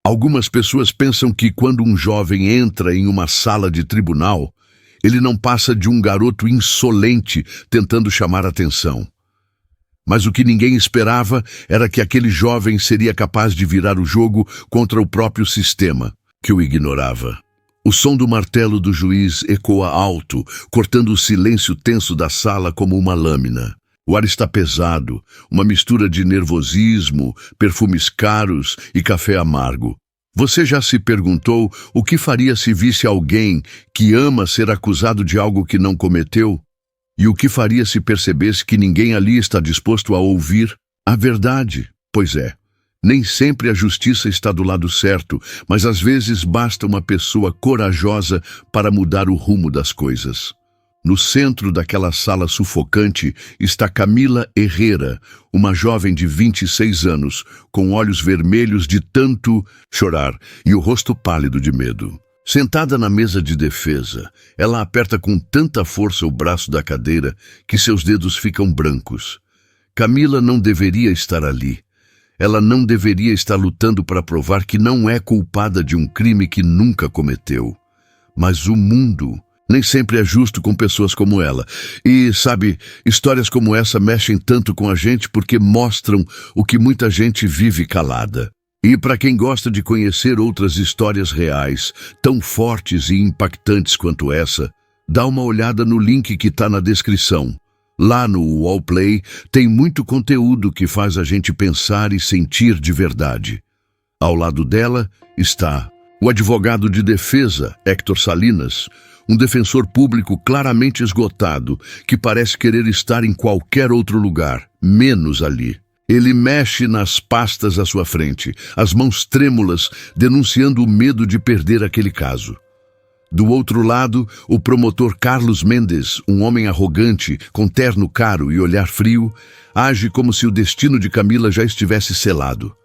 Algumas pessoas pensam que quando um jovem entra em uma sala de tribunal, ele não passa de um garoto insolente tentando chamar atenção. Mas o que ninguém esperava era que aquele jovem seria capaz de virar o jogo contra o próprio sistema, que o ignorava. O som do martelo do juiz ecoa alto, cortando o silêncio tenso da sala como uma lâmina. O ar está pesado, uma mistura de nervosismo, perfumes caros e café amargo. Você já se perguntou o que faria se visse alguém que ama ser acusado de algo que não cometeu? E o que faria se percebesse que ninguém ali está disposto a ouvir a verdade? Pois é, nem sempre a justiça está do lado certo, mas às vezes basta uma pessoa corajosa para mudar o rumo das coisas. No centro daquela sala sufocante está Camila Herrera, uma jovem de 26 anos, com olhos vermelhos de tanto chorar e o rosto pálido de medo. Sentada na mesa de defesa, ela aperta com tanta força o braço da cadeira que seus dedos ficam brancos. Camila não deveria estar ali. Ela não deveria estar lutando para provar que não é culpada de um crime que nunca cometeu. Mas o mundo nem sempre é justo com pessoas como ela. E, sabe, histórias como essa mexem tanto com a gente porque mostram o que muita gente vive calada. E para quem gosta de conhecer outras histórias reais, tão fortes e impactantes quanto essa, dá uma olhada no link que está na descrição. Lá no Wallplay tem muito conteúdo que faz a gente pensar e sentir de verdade. Ao lado dela está o advogado de defesa, Héctor Salinas, um defensor público claramente esgotado, que parece querer estar em qualquer outro lugar, menos ali. Ele mexe nas pastas à sua frente, as mãos trêmulas, denunciando o medo de perder aquele caso. Do outro lado, o promotor Carlos Mendes, um homem arrogante, com terno caro e olhar frio, age como se o destino de Camila já estivesse selado.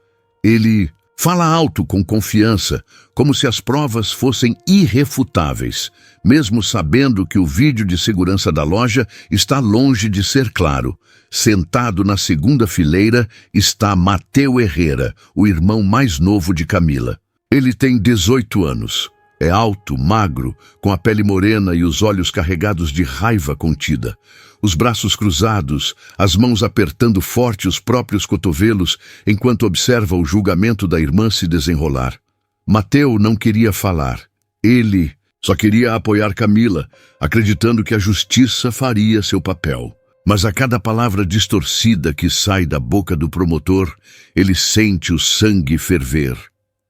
Ele fala alto com confiança, como se as provas fossem irrefutáveis, mesmo sabendo que o vídeo de segurança da loja está longe de ser claro. Sentado na segunda fileira está Mateu Herrera, o irmão mais novo de Camila. Ele tem 18 anos. É alto, magro, com a pele morena e os olhos carregados de raiva contida. Os braços cruzados, as mãos apertando forte os próprios cotovelos, enquanto observa o julgamento da irmã se desenrolar. Mateu não queria falar. Ele só queria apoiar Camila, acreditando que a justiça faria seu papel. Mas a cada palavra distorcida que sai da boca do promotor, ele sente o sangue ferver.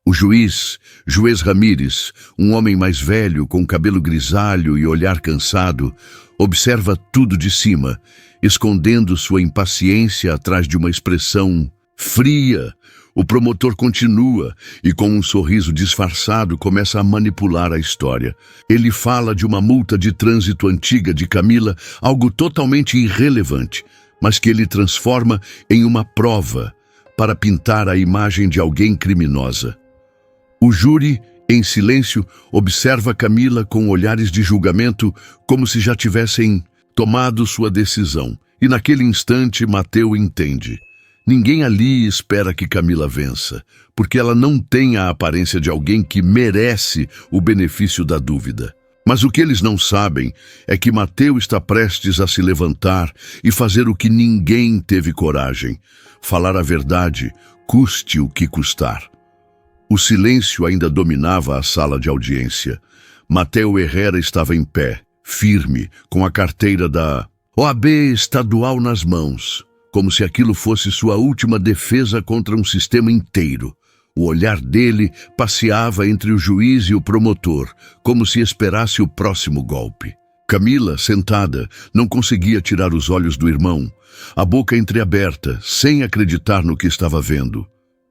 O juiz Ramírez, um homem mais velho, com cabelo grisalho e olhar cansado, observa tudo de cima, escondendo sua impaciência atrás de uma expressão fria. O promotor continua e, com um sorriso disfarçado, começa a manipular a história. Ele fala de uma multa de trânsito antiga de Camila, algo totalmente irrelevante, mas que ele transforma em uma prova para pintar a imagem de alguém criminosa. O júri, em silêncio, observa Camila com olhares de julgamento, como se já tivessem tomado sua decisão. E naquele instante, Mateu entende. Ninguém ali espera que Camila vença, porque ela não tem a aparência de alguém que merece o benefício da dúvida. Mas o que eles não sabem é que Mateu está prestes a se levantar e fazer o que ninguém teve coragem: falar a verdade, custe o que custar. O silêncio ainda dominava a sala de audiência. Mateu Herrera estava em pé, firme, com a carteira da OAB estadual nas mãos, como se aquilo fosse sua última defesa contra um sistema inteiro. O olhar dele passeava entre o juiz e o promotor, como se esperasse o próximo golpe. Camila, sentada, não conseguia tirar os olhos do irmão, a boca entreaberta, sem acreditar no que estava vendo.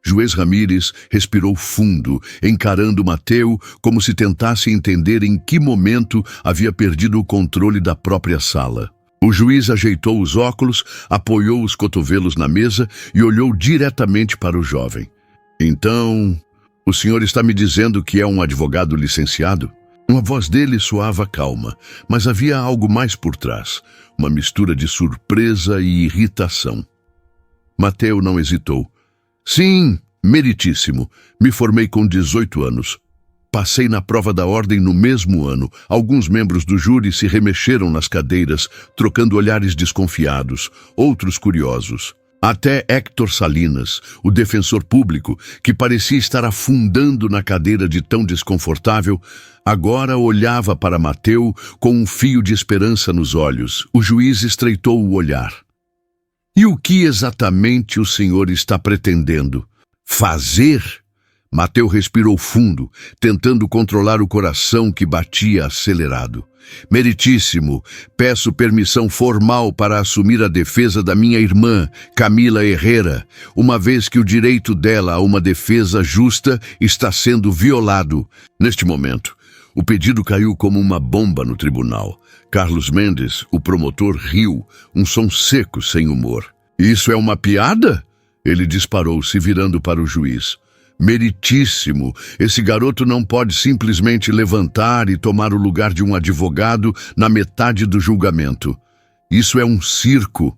Juiz Ramírez respirou fundo, encarando Mateu como se tentasse entender em que momento havia perdido o controle da própria sala. O juiz ajeitou os óculos, apoiou os cotovelos na mesa e olhou diretamente para o jovem. Então, o senhor está me dizendo que é um advogado licenciado? A voz dele soava calma, mas havia algo mais por trás, uma mistura de surpresa e irritação. Mateu não hesitou. Sim, Meritíssimo, me formei com 18 anos. Passei na prova da ordem no mesmo ano. Alguns membros do júri se remexeram nas cadeiras, trocando olhares desconfiados, outros curiosos. Até Héctor Salinas, o defensor público, que parecia estar afundando na cadeira de tão desconfortável, agora olhava para Mateu com um fio de esperança nos olhos. O juiz estreitou o olhar. E o que exatamente o senhor está pretendendo fazer? Mateu respirou fundo, tentando controlar o coração que batia acelerado. Meritíssimo, peço permissão formal para assumir a defesa da minha irmã, Camila Herrera, uma vez que o direito dela a uma defesa justa está sendo violado. Neste momento, o pedido caiu como uma bomba no tribunal. Carlos Mendes, o promotor, riu, um som seco sem humor. Isso é uma piada? Ele disparou, se virando para o juiz. Meritíssimo, esse garoto não pode simplesmente levantar e tomar o lugar de um advogado na metade do julgamento. Isso é um circo.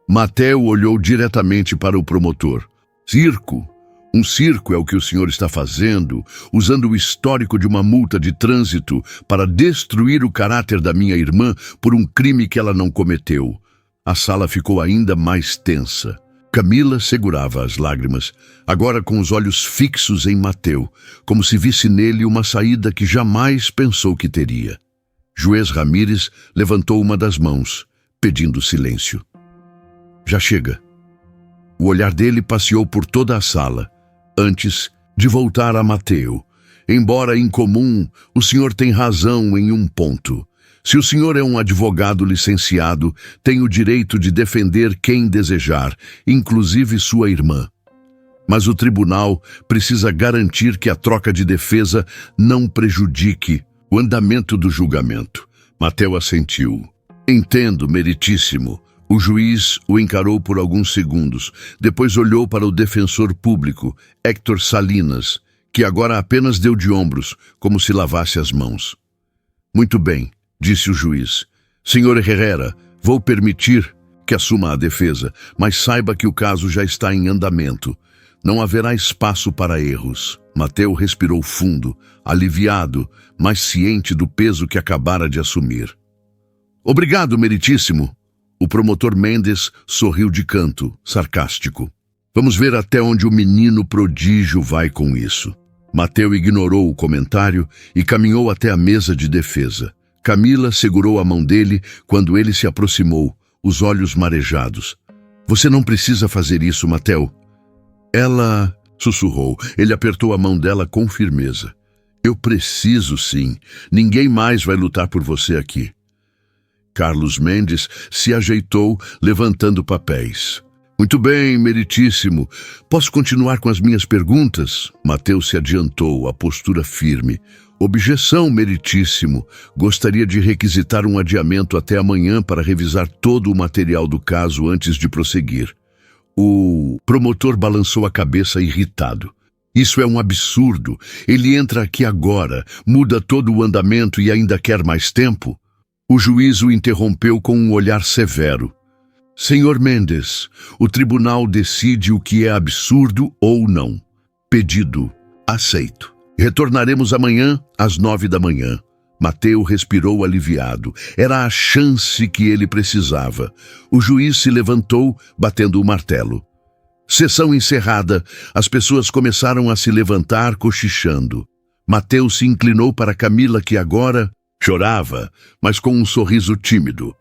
Mateu olhou diretamente para o promotor. Circo? Um circo é o que o senhor está fazendo, usando o histórico de uma multa de trânsito para destruir o caráter da minha irmã por um crime que ela não cometeu. A sala ficou ainda mais tensa. Camila segurava as lágrimas, agora com os olhos fixos em Mateu, como se visse nele uma saída que jamais pensou que teria. Juiz Ramírez levantou uma das mãos, pedindo silêncio. Já chega. O olhar dele passeou por toda a sala, antes de voltar a Mateu. Embora incomum, o senhor tem razão em um ponto. Se o senhor é um advogado licenciado, tem o direito de defender quem desejar, inclusive sua irmã. Mas o tribunal precisa garantir que a troca de defesa não prejudique o andamento do julgamento. Mateu assentiu. Entendo, meritíssimo. O juiz o encarou por alguns segundos, depois olhou para o defensor público, Héctor Salinas, que agora apenas deu de ombros, como se lavasse as mãos. Muito bem, disse o juiz. Senhor Herrera, vou permitir que assuma a defesa, mas saiba que o caso já está em andamento. Não haverá espaço para erros. Mateu respirou fundo, aliviado, mas ciente do peso que acabara de assumir. Obrigado, meritíssimo. O promotor Mendes sorriu de canto, sarcástico. Vamos ver até onde o menino prodígio vai com isso. Mateu ignorou o comentário e caminhou até a mesa de defesa. Camila segurou a mão dele quando ele se aproximou, os olhos marejados. Você não precisa fazer isso, Mateu. Ela sussurrou. Ele apertou a mão dela com firmeza. Eu preciso, sim. Ninguém mais vai lutar por você aqui. Carlos Mendes se ajeitou, levantando papéis. Muito bem, meritíssimo. Posso continuar com as minhas perguntas? Mateu se adiantou, a postura firme. Objeção, meritíssimo. Gostaria de requisitar um adiamento até amanhã para revisar todo o material do caso antes de prosseguir. O promotor balançou a cabeça irritado. Isso é um absurdo. Ele entra aqui agora, muda todo o andamento e ainda quer mais tempo? O juiz o interrompeu com um olhar severo. Senhor Mendes, o tribunal decide o que é absurdo ou não. Pedido aceito. Retornaremos amanhã às 9 da manhã. Mateu respirou aliviado. Era a chance que ele precisava. O juiz se levantou, batendo o martelo. Sessão encerrada. As pessoas começaram a se levantar, cochichando. Mateu se inclinou para Camila, que agora chorava, mas com um sorriso tímido.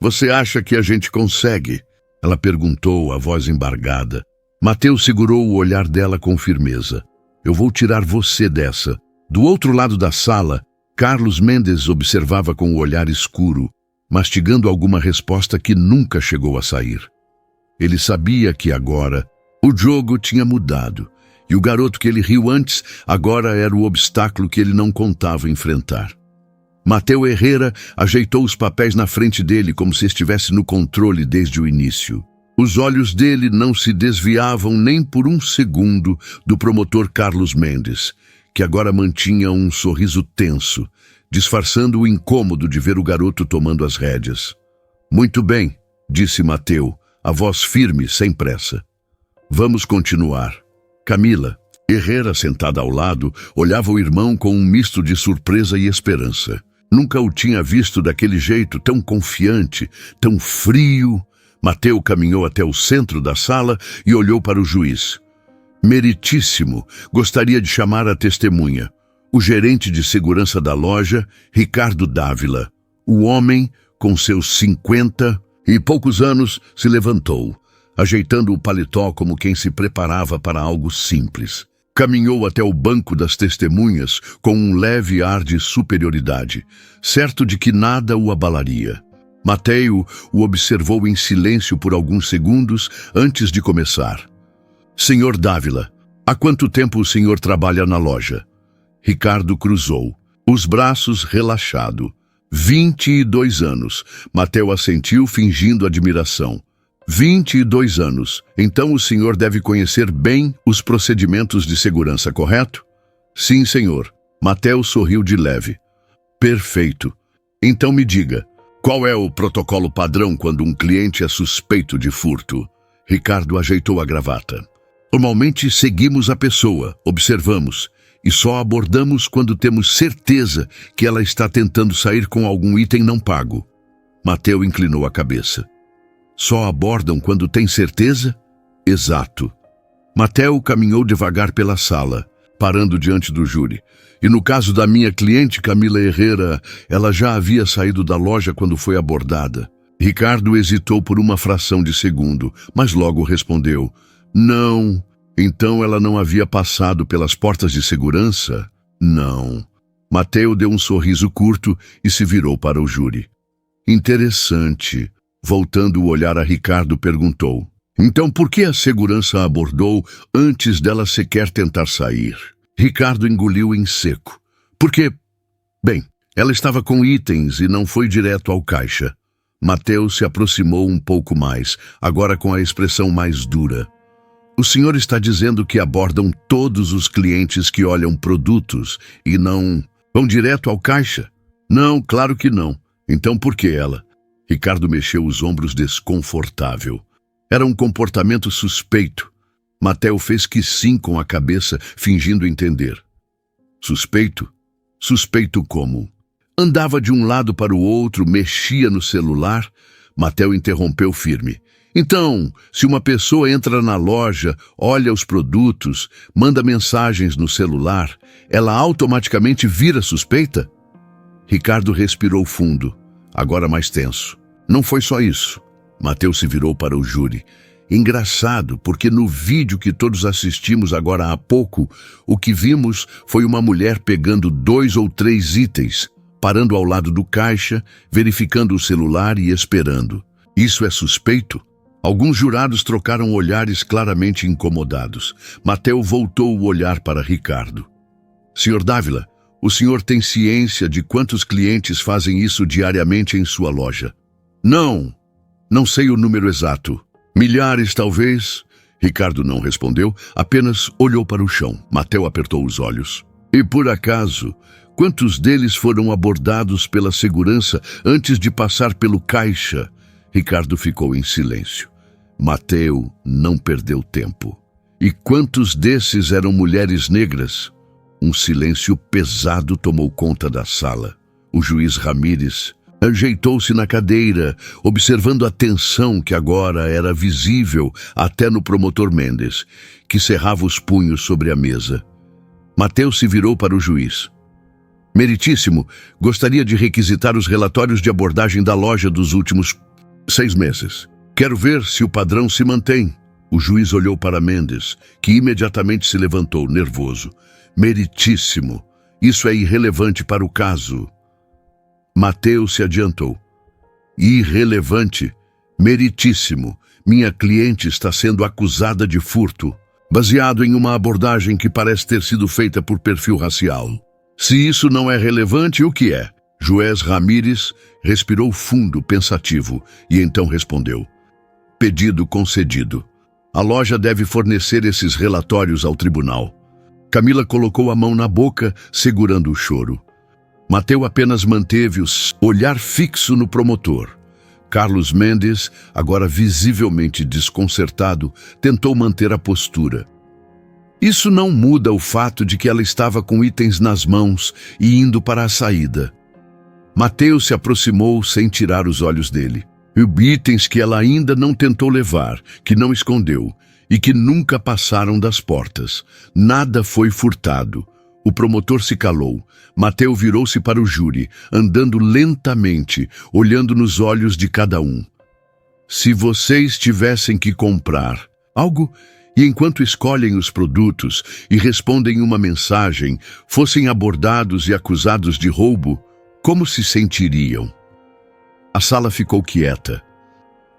Você acha que a gente consegue? Ela perguntou, a voz embargada. Mateu segurou o olhar dela com firmeza. Eu vou tirar você dessa. Do outro lado da sala, Carlos Mendes observava com o olhar escuro, mastigando alguma resposta que nunca chegou a sair. Ele sabia que agora o jogo tinha mudado, e o garoto que ele riu antes agora era o obstáculo que ele não contava enfrentar. Mateu Herrera ajeitou os papéis na frente dele como se estivesse no controle desde o início. Os olhos dele não se desviavam nem por um segundo do promotor Carlos Mendes, que agora mantinha um sorriso tenso, disfarçando o incômodo de ver o garoto tomando as rédeas. Muito bem, disse Mateu, a voz firme, sem pressa. Vamos continuar. Camila, Herrera, sentada ao lado, olhava o irmão com um misto de surpresa e esperança. Nunca o tinha visto daquele jeito, tão confiante, tão frio. Mateu caminhou até o centro da sala e olhou para o juiz. Meritíssimo, gostaria de chamar a testemunha. O gerente de segurança da loja, Ricardo Dávila. O homem, com seus 50 e poucos anos, se levantou, ajeitando o paletó como quem se preparava para algo simples. Caminhou até o banco das testemunhas com um leve ar de superioridade, certo de que nada o abalaria. Mateu o observou em silêncio por alguns segundos antes de começar. Senhor Dávila, há quanto tempo o senhor trabalha na loja? Ricardo cruzou, os braços relaxado. 22 anos. Mateu assentiu, fingindo admiração. 22 anos. Então o senhor deve conhecer bem os procedimentos de segurança, correto? Sim, senhor. Mateu sorriu de leve. Perfeito. Então me diga, qual é o protocolo padrão quando um cliente é suspeito de furto? Ricardo ajeitou a gravata. Normalmente seguimos a pessoa, observamos, e só abordamos quando temos certeza que ela está tentando sair com algum item não pago. Mateu inclinou a cabeça. Só abordam quando tem certeza? Exato. Mateu caminhou devagar pela sala, parando diante do júri. E no caso da minha cliente, Camila Herrera, ela já havia saído da loja quando foi abordada. Ricardo hesitou por uma fração de segundo, mas logo respondeu. Não. Então ela não havia passado pelas portas de segurança? Não. Mateu deu um sorriso curto e se virou para o júri. Interessante. Voltando o olhar a Ricardo, perguntou. Então por que a segurança a abordou antes dela sequer tentar sair? Ricardo engoliu em seco. Porque, bem, ela estava com itens e não foi direto ao caixa. Mateu se aproximou um pouco mais, agora com a expressão mais dura. O senhor está dizendo que abordam todos os clientes que olham produtos e não vão direto ao caixa? Não, claro que não. Então por que ela? Ricardo mexeu os ombros desconfortável. Era um comportamento suspeito. Mateu fez que sim com a cabeça, fingindo entender. Suspeito? Suspeito como? Andava de um lado para o outro, mexia no celular. Mateu interrompeu firme. Então, se uma pessoa entra na loja, olha os produtos, manda mensagens no celular, ela automaticamente vira suspeita? Ricardo respirou fundo, agora mais tenso. Não foi só isso. Mateu se virou para o júri. Engraçado, porque no vídeo que todos assistimos agora há pouco, o que vimos foi uma mulher pegando 2 ou 3 itens, parando ao lado do caixa, verificando o celular e esperando. Isso é suspeito? Alguns jurados trocaram olhares claramente incomodados. Mateu voltou o olhar para Ricardo. Senhor Dávila, o senhor tem ciência de quantos clientes fazem isso diariamente em sua loja? Não sei o número exato. Milhares, talvez? Ricardo não respondeu, apenas olhou para o chão. Mateu apertou os olhos. E por acaso, quantos deles foram abordados pela segurança antes de passar pelo caixa? Ricardo ficou em silêncio. Mateu não perdeu tempo. E quantos desses eram mulheres negras? Um silêncio pesado tomou conta da sala. O juiz Ramírez ajeitou-se na cadeira, observando a tensão que agora era visível até no promotor Mendes, que cerrava os punhos sobre a mesa. Mateu se virou para o juiz. Meritíssimo, gostaria de requisitar os relatórios de abordagem da loja dos últimos 6 meses. Quero ver se o padrão se mantém. O juiz olhou para Mendes, que imediatamente se levantou, nervoso. Meritíssimo, isso é irrelevante para o caso. Mateu se adiantou. Irrelevante? Meritíssimo, minha cliente está sendo acusada de furto, baseado em uma abordagem que parece ter sido feita por perfil racial. Se isso não é relevante, o que é? Juiz Ramírez respirou fundo, pensativo, e então respondeu. Pedido concedido. A loja deve fornecer esses relatórios ao tribunal. Camila colocou a mão na boca, segurando o choro. Mateu apenas manteve o olhar fixo no promotor. Carlos Mendes, agora visivelmente desconcertado, tentou manter a postura. Isso não muda o fato de que ela estava com itens nas mãos e indo para a saída. Mateus se aproximou sem tirar os olhos dele. E itens que ela ainda não tentou levar, que não escondeu e que nunca passaram das portas. Nada foi furtado. O promotor se calou. Mateus virou-se para o júri, andando lentamente, olhando nos olhos de cada um. Se vocês tivessem que comprar algo e enquanto escolhem os produtos e respondem uma mensagem, fossem abordados e acusados de roubo, como se sentiriam? A sala ficou quieta.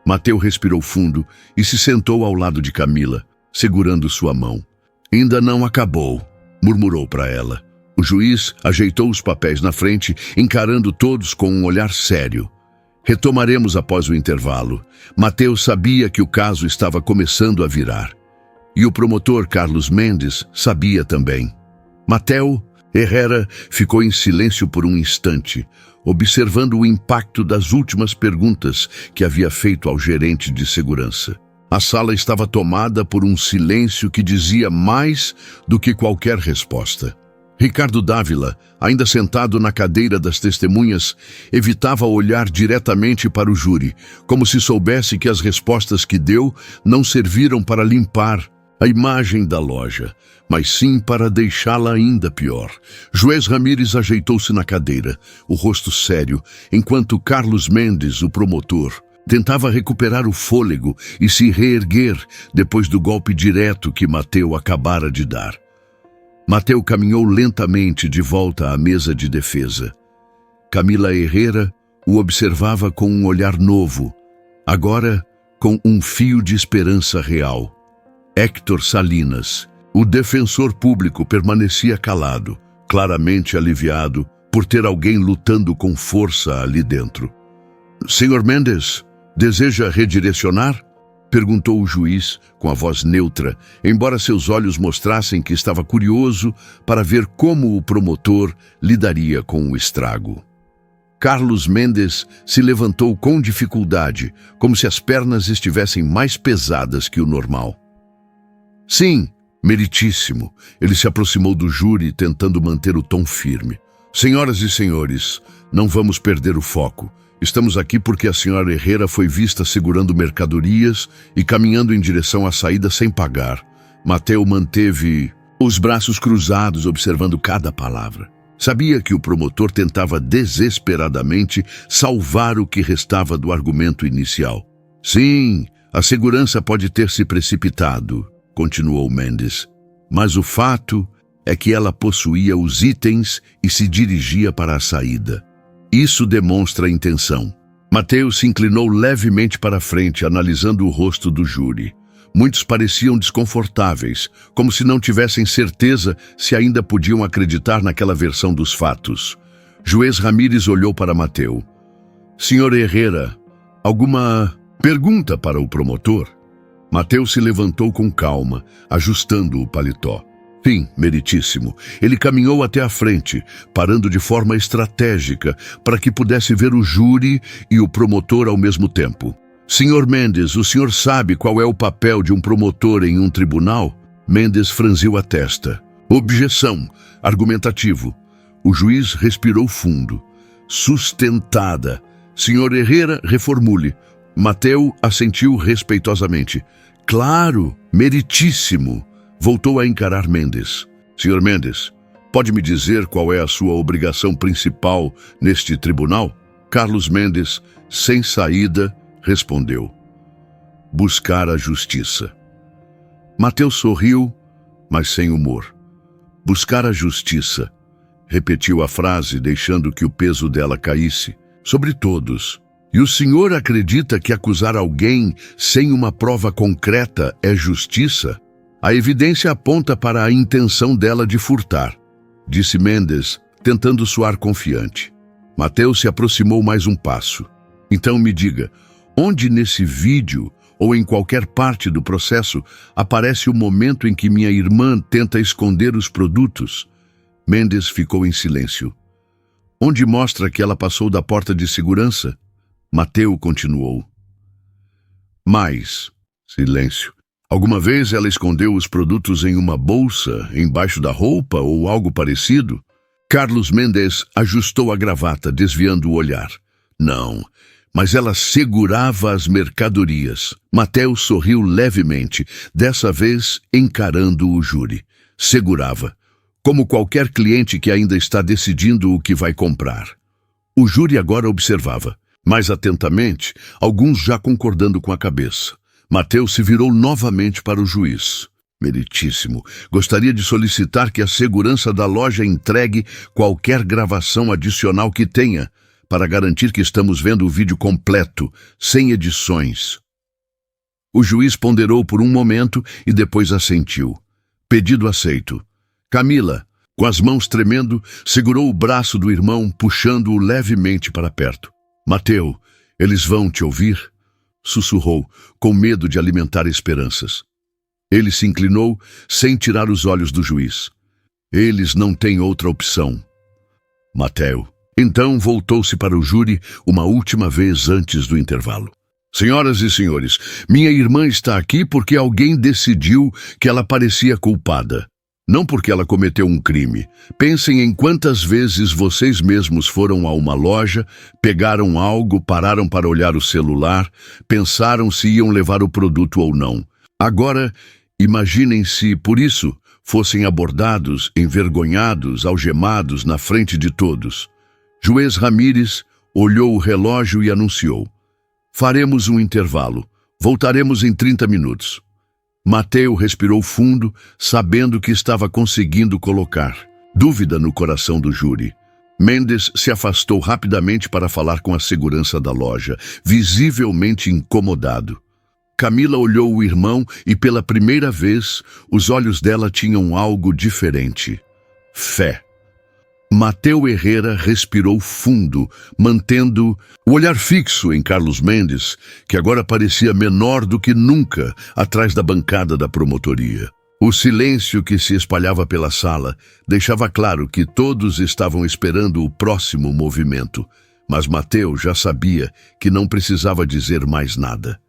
Mateus respirou fundo e se sentou ao lado de Camila, segurando sua mão. Ainda não acabou, murmurou para ela. O juiz ajeitou os papéis na frente, encarando todos com um olhar sério. Retomaremos após o intervalo. Mateus sabia que o caso estava começando a virar. E o promotor Carlos Mendes sabia também. Mateus Herrera ficou em silêncio por um instante, observando o impacto das últimas perguntas que havia feito ao gerente de segurança. A sala estava tomada por um silêncio que dizia mais do que qualquer resposta. Ricardo Dávila, ainda sentado na cadeira das testemunhas, evitava olhar diretamente para o júri, como se soubesse que as respostas que deu não serviram para limpar a imagem da loja, mas sim para deixá-la ainda pior. Juiz Ramírez ajeitou-se na cadeira, o rosto sério, enquanto Carlos Mendes, o promotor, tentava recuperar o fôlego e se reerguer depois do golpe direto que Mateus acabara de dar. Mateus caminhou lentamente de volta à mesa de defesa. Camila Herrera o observava com um olhar novo, agora com um fio de esperança real. Héctor Salinas, o defensor público, permanecia calado, claramente aliviado por ter alguém lutando com força ali dentro. Senhor Mendes, deseja redirecionar? Perguntou o juiz com a voz neutra, embora seus olhos mostrassem que estava curioso para ver como o promotor lidaria com o estrago. Carlos Mendes se levantou com dificuldade, como se as pernas estivessem mais pesadas que o normal. Sim, meritíssimo. Ele se aproximou do júri, tentando manter o tom firme. Senhoras e senhores, não vamos perder o foco. Estamos aqui porque a senhora Herrera foi vista segurando mercadorias e caminhando em direção à saída sem pagar. Mateus manteve os braços cruzados, observando cada palavra. Sabia que o promotor tentava desesperadamente salvar o que restava do argumento inicial. Sim, a segurança pode ter se precipitado, continuou Mendes, mas o fato é que ela possuía os itens e se dirigia para a saída. Isso demonstra intenção. Mateus se inclinou levemente para a frente, analisando o rosto do júri. Muitos pareciam desconfortáveis, como se não tivessem certeza se ainda podiam acreditar naquela versão dos fatos. Juiz Ramírez olhou para Mateus. Senhor Herrera, alguma pergunta para o promotor? Mateus se levantou com calma, ajustando o paletó. Sim, meritíssimo. Ele caminhou até a frente, parando de forma estratégica para que pudesse ver o júri e o promotor ao mesmo tempo. Senhor Mendes, o senhor sabe qual é o papel de um promotor em um tribunal? Mendes franziu a testa. Objeção. Argumentativo. O juiz respirou fundo. Sustentada. Senhor Herrera, reformule. Mateus assentiu respeitosamente. Claro, meritíssimo. Voltou a encarar Mendes. Senhor Mendes, pode me dizer qual é a sua obrigação principal neste tribunal? Carlos Mendes, sem saída, respondeu. Buscar a justiça. Mateus sorriu, mas sem humor. Buscar a justiça. Repetiu a frase, deixando que o peso dela caísse sobre todos. E o senhor acredita que acusar alguém sem uma prova concreta é justiça? A evidência aponta para a intenção dela de furtar, disse Mendes, tentando soar confiante. Mateus se aproximou mais um passo. Então me diga, onde nesse vídeo ou em qualquer parte do processo aparece o momento em que minha irmã tenta esconder os produtos? Mendes ficou em silêncio. Onde mostra que ela passou da porta de segurança? Mateus continuou. Mais silêncio. Alguma vez ela escondeu os produtos em uma bolsa, embaixo da roupa ou algo parecido? Carlos Mendes ajustou a gravata, desviando o olhar. Não, mas ela segurava as mercadorias. Mateus sorriu levemente, dessa vez encarando o júri. Segurava, como qualquer cliente que ainda está decidindo o que vai comprar. O júri agora observava, mais atentamente, alguns já concordando com a cabeça. Mateus se virou novamente para o juiz. Meritíssimo, gostaria de solicitar que a segurança da loja entregue qualquer gravação adicional que tenha, para garantir que estamos vendo o vídeo completo, sem edições. O juiz ponderou por um momento e depois assentiu. Pedido aceito. Camila, com as mãos tremendo, segurou o braço do irmão, puxando-o levemente para perto. Mateu, eles vão te ouvir? Sussurrou, com medo de alimentar esperanças. Ele se inclinou, sem tirar os olhos do juiz. Eles não têm outra opção. Mateu. Então voltou-se para o júri uma última vez antes do intervalo. Senhoras e senhores, minha irmã está aqui porque alguém decidiu que ela parecia culpada. Não porque ela cometeu um crime. Pensem em quantas vezes vocês mesmos foram a uma loja, pegaram algo, pararam para olhar o celular, pensaram se iam levar o produto ou não. Agora, imaginem se, por isso, fossem abordados, envergonhados, algemados na frente de todos. Juiz Ramírez olhou o relógio e anunciou. Faremos um intervalo. Voltaremos em 30 minutos. Mateu respirou fundo, sabendo que estava conseguindo colocar dúvida no coração do júri. Mendes se afastou rapidamente para falar com a segurança da loja, visivelmente incomodado. Camila olhou o irmão e, pela primeira vez, os olhos dela tinham algo diferente. Fé. Mateu Herrera respirou fundo, mantendo o olhar fixo em Carlos Mendes, que agora parecia menor do que nunca atrás da bancada da promotoria. O silêncio que se espalhava pela sala deixava claro que todos estavam esperando o próximo movimento, mas Mateu já sabia que não precisava dizer mais nada.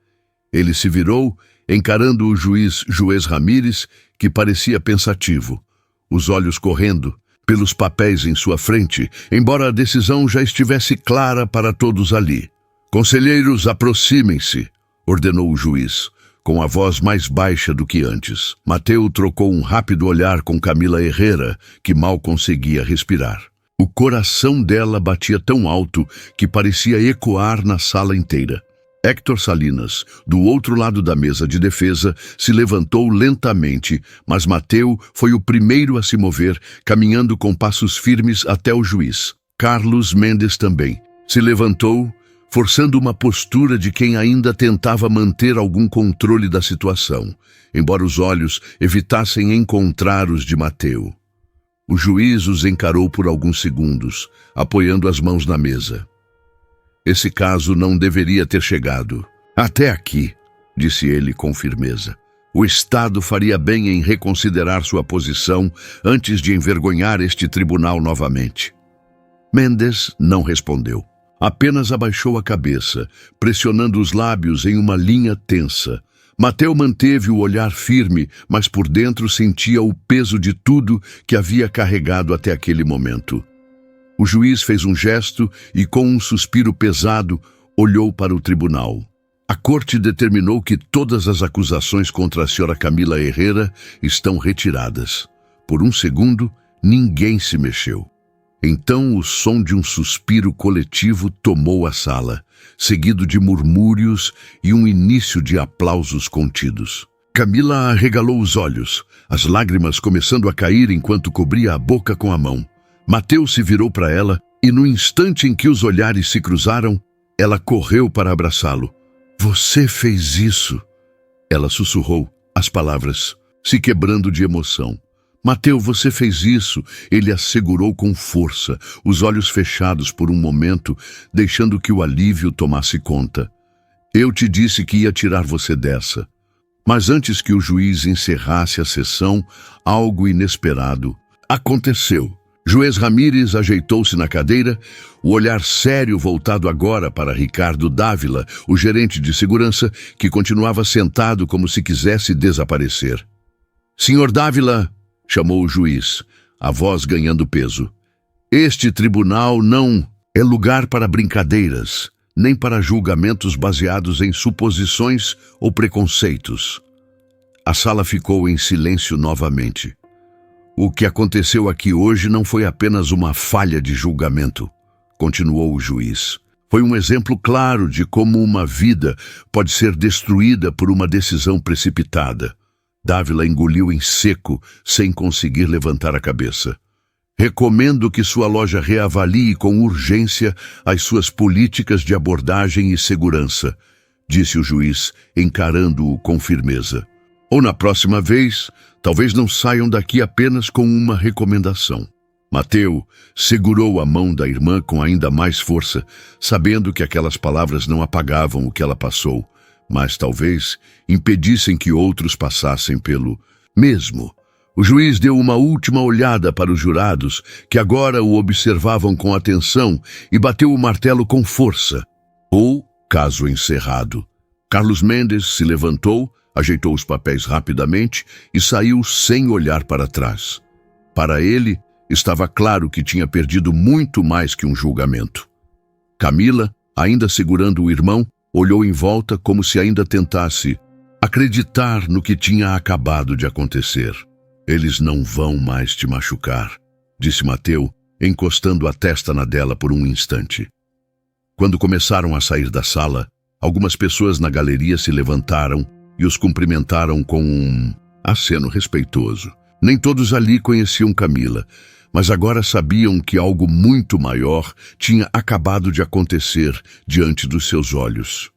Ele se virou, encarando o juiz Ramírez, que parecia pensativo, os olhos correndo pelos papéis em sua frente, embora a decisão já estivesse clara para todos ali. Conselheiros, aproximem-se, ordenou o juiz, com a voz mais baixa do que antes. Mateu trocou um rápido olhar com Camila Herrera, que mal conseguia respirar. O coração dela batia tão alto que parecia ecoar na sala inteira. Héctor Salinas, do outro lado da mesa de defesa, se levantou lentamente, mas Mateu foi o primeiro a se mover, caminhando com passos firmes até o juiz. Carlos Mendes também se levantou, forçando uma postura de quem ainda tentava manter algum controle da situação, embora os olhos evitassem encontrar os de Mateu. O juiz os encarou por alguns segundos, apoiando as mãos na mesa. Esse caso não deveria ter chegado até aqui, disse ele com firmeza. O Estado faria bem em reconsiderar sua posição antes de envergonhar este tribunal novamente. Mendes não respondeu. Apenas abaixou a cabeça, pressionando os lábios em uma linha tensa. Mateu manteve o olhar firme, mas por dentro sentia o peso de tudo que havia carregado até aquele momento. O juiz fez um gesto e, com um suspiro pesado, olhou para o tribunal. A corte determinou que todas as acusações contra a senhora Camila Herrera estão retiradas. Por um segundo, ninguém se mexeu. Então o som de um suspiro coletivo tomou a sala, seguido de murmúrios e um início de aplausos contidos. Camila arregalou os olhos, as lágrimas começando a cair enquanto cobria a boca com a mão. Mateu se virou para ela e, no instante em que os olhares se cruzaram, ela correu para abraçá-lo. Você fez isso! Ela sussurrou, as palavras se quebrando de emoção. Mateu, você fez isso! Ele a segurou com força, os olhos fechados por um momento, deixando que o alívio tomasse conta. Eu te disse que ia tirar você dessa. Mas antes que o juiz encerrasse a sessão, algo inesperado aconteceu. Juiz Ramírez ajeitou-se na cadeira, o olhar sério voltado agora para Ricardo Dávila, o gerente de segurança, que continuava sentado como se quisesse desaparecer. Senhor Dávila, chamou o juiz, a voz ganhando peso. Este tribunal não é lugar para brincadeiras, nem para julgamentos baseados em suposições ou preconceitos. A sala ficou em silêncio novamente. O que aconteceu aqui hoje não foi apenas uma falha de julgamento, continuou o juiz. Foi um exemplo claro de como uma vida pode ser destruída por uma decisão precipitada. Dávila engoliu em seco, sem conseguir levantar a cabeça. Recomendo que sua loja reavalie com urgência as suas políticas de abordagem e segurança, disse o juiz, encarando-o com firmeza. Ou na próxima vez, talvez não saiam daqui apenas com uma recomendação. Mateu segurou a mão da irmã com ainda mais força, sabendo que aquelas palavras não apagavam o que ela passou, mas talvez impedissem que outros passassem pelo mesmo. O juiz deu uma última olhada para os jurados, que agora o observavam com atenção, e bateu o martelo com força. Ou caso encerrado. Carlos Mendes se levantou, ajeitou os papéis rapidamente e saiu sem olhar para trás. Para ele, estava claro que tinha perdido muito mais que um julgamento. Camila, ainda segurando o irmão, olhou em volta como se ainda tentasse acreditar no que tinha acabado de acontecer. Eles não vão mais te machucar, disse Mateu, encostando a testa na dela por um instante. Quando começaram a sair da sala, algumas pessoas na galeria se levantaram e os cumprimentaram com um aceno respeitoso. Nem todos ali conheciam Camila, mas agora sabiam que algo muito maior tinha acabado de acontecer diante dos seus olhos.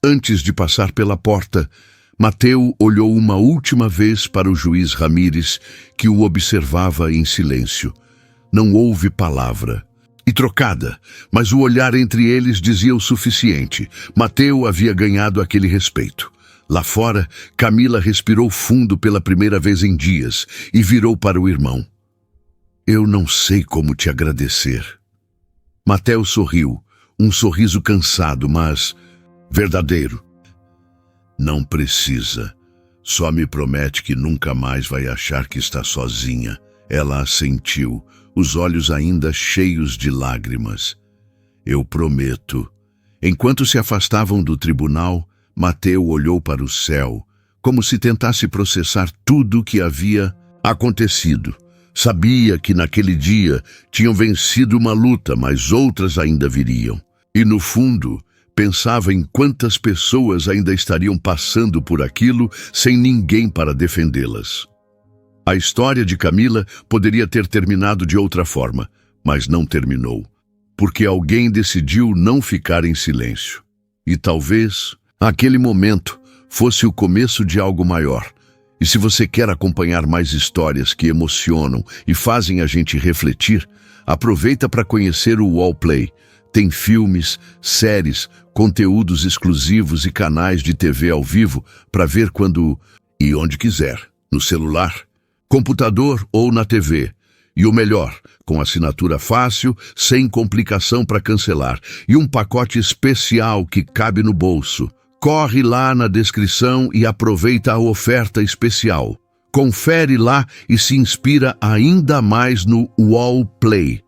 Antes de passar pela porta, Mateu olhou uma última vez para o juiz Ramírez, que o observava em silêncio. Não houve palavra. E trocada, mas o olhar entre eles dizia o suficiente. Mateu havia ganhado aquele respeito. Lá fora, Camila respirou fundo pela primeira vez em dias e virou para o irmão. Eu não sei como te agradecer. Mateu sorriu, um sorriso cansado, mas verdadeiro. Não precisa. Só me promete que nunca mais vai achar que está sozinha. Ela assentiu, os olhos ainda cheios de lágrimas. Eu prometo. Enquanto se afastavam do tribunal, Mateu olhou para o céu, como se tentasse processar tudo o que havia acontecido. Sabia que naquele dia tinham vencido uma luta, mas outras ainda viriam. E no fundo, pensava em quantas pessoas ainda estariam passando por aquilo sem ninguém para defendê-las. A história de Camila poderia ter terminado de outra forma, mas não terminou, porque alguém decidiu não ficar em silêncio. E talvez aquele momento fosse o começo de algo maior. E se você quer acompanhar mais histórias que emocionam e fazem a gente refletir, aproveita para conhecer o Wallplay. Tem filmes, séries, conteúdos exclusivos e canais de TV ao vivo para ver quando e onde quiser, no celular, computador ou na TV. E o melhor, com assinatura fácil, sem complicação para cancelar e um pacote especial que cabe no bolso. Corre lá na descrição e aproveita a oferta especial. Confere lá e se inspira ainda mais no Wallplay.